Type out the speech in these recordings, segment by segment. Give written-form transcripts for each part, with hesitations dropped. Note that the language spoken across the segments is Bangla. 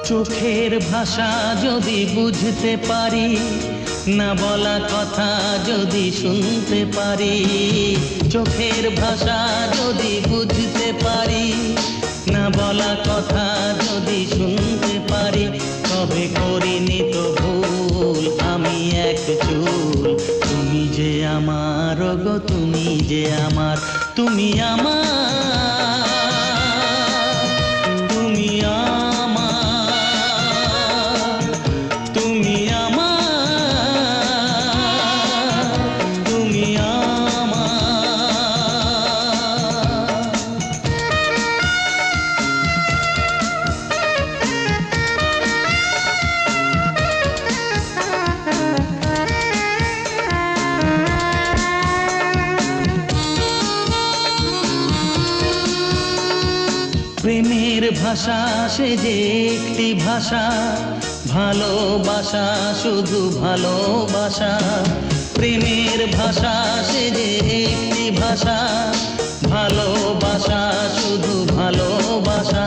চোখের ভাষা যদি বুঝতে পারি, না বলা কথা যদি শুনতে পারি। চোখের ভাষা যদি বুঝতে পারি, না বলা কথা যদি শুনতে পারি, তবে করিনি তো ভুল আমি এক চুল। তুমি যে আমার গো, তুমি যে আমার, তুমি আমার, তুমি আমার, তুমি আমার, তুমি আমার। প্রেমের ভাষা সে যে একটি ভাষা, ভালোবাসা শুধু ভালোবাসা। প্রেমের ভাষা সে যে একটি ভাষা, ভালোবাসা শুধু ভালোবাসা।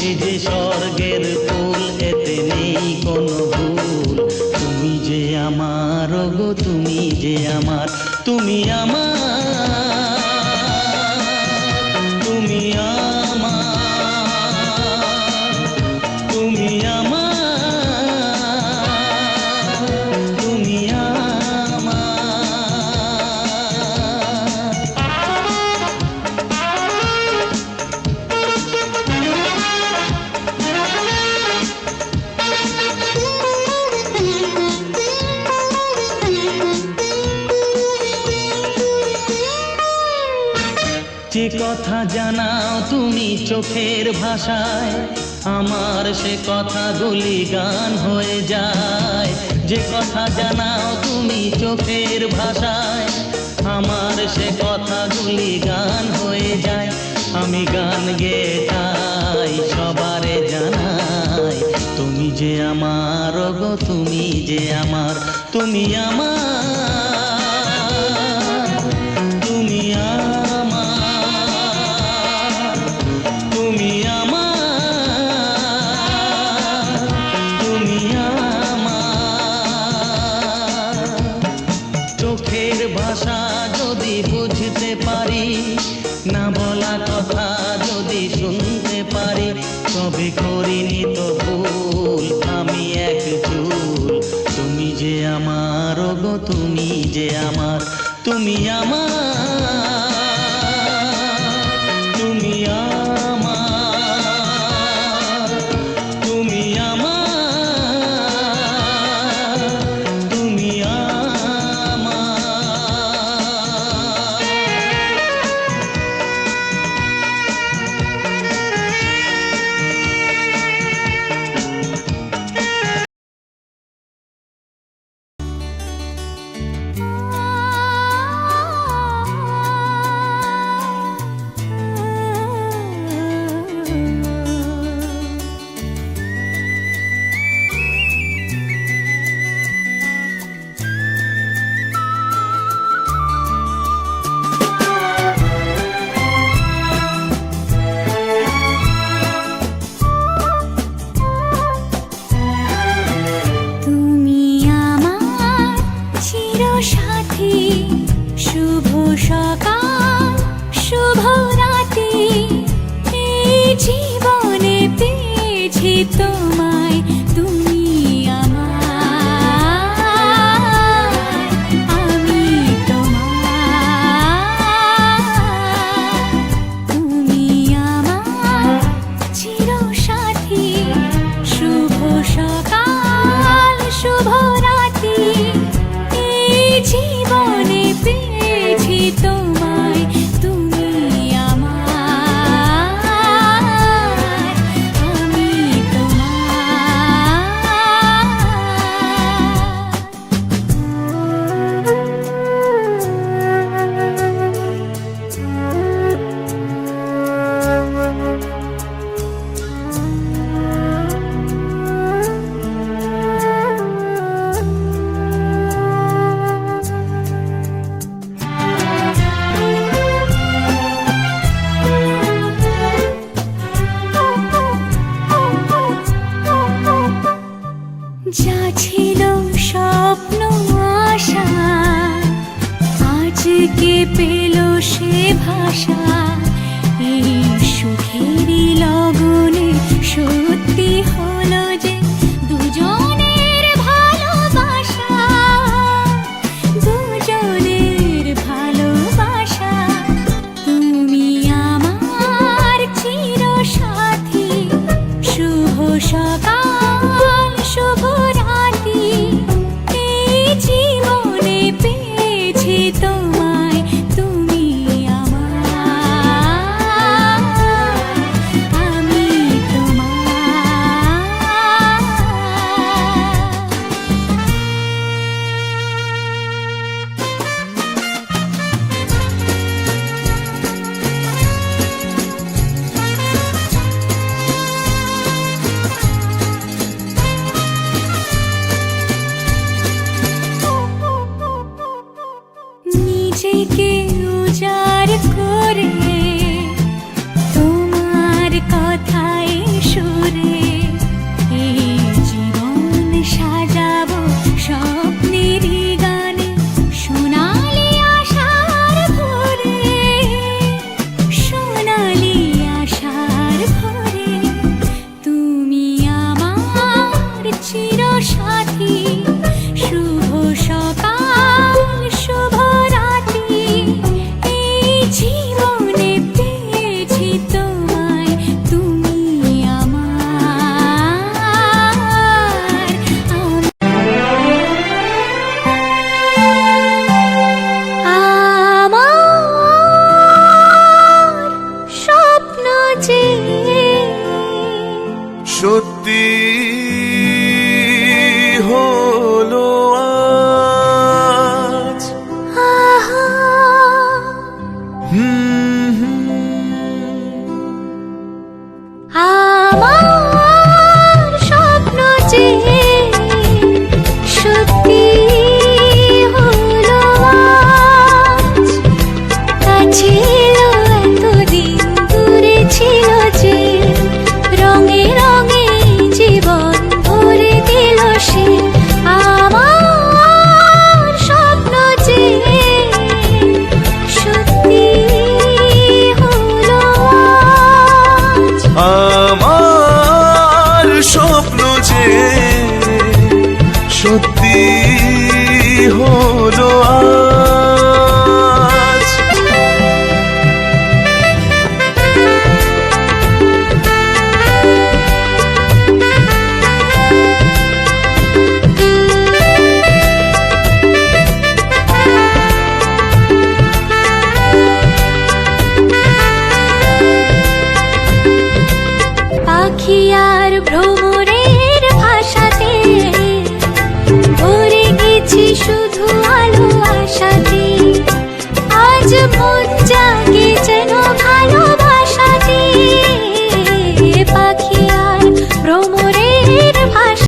এ যে স্বর্গের ফুল, এতে নেই কোনো ভুল। তুমি যে আমার গো, তুমি যে আমার, তুমি আমার, তুমি আমার, তুমি আমার, তুমি যে কথা জানাও তুমি চোখের ভাষায়, আমার সে কথাগুলি গান হয়ে যায়। যে কথা জানাও তুমি চোখের ভাষায়, আমার সে কথাগুলি গান হয়ে যায়। আমি গান গেয়ে তাই সবারে জানাই, তুমি যে আমার গো, তুমি যে আমার, তুমি আমার, তুমি আমার, তুমি আমার, তুমি আমার। চোখের ভাষা যদি বুঝতে পারি, না বলা কথা যদি শুনতে পারি, তবে করিনি তো ভুল আমি এক চুল। তুমি যে আমার গো, তুমি যে আমার, তুমি আমার, তুমি আমার, তুমি আমার, তুমি আমার। তোমায়, তুমি আমার। আজকে পেল সে ভাষা, এই সুখেরই লগনে সত্যি হলো যে দুজনের ভালোবাসা, দুজনের ভালোবাসা। তুমি আমার চিরসাথী, শুভ সকাল শুভ রাতি, এই জীবনে পেয়েছি তোমায়, তুমি আমার, আমি তোমার। নিজেকে উজাড় করে তোমার কথায় সুরে, এই জীবন সাজাবো স্বপ্নেরই গানে, সোনালি আশার ভোরে, সোনালি আশার ভোরে। তুমি আমার চিরসাথী, শুভ সকাল শুভ রাতি, এই জীবনে পেয়েছি তোমায়, তুমি আমার, আমার স্বপ্ন যে সত্যি হলো আজ। আহা হুম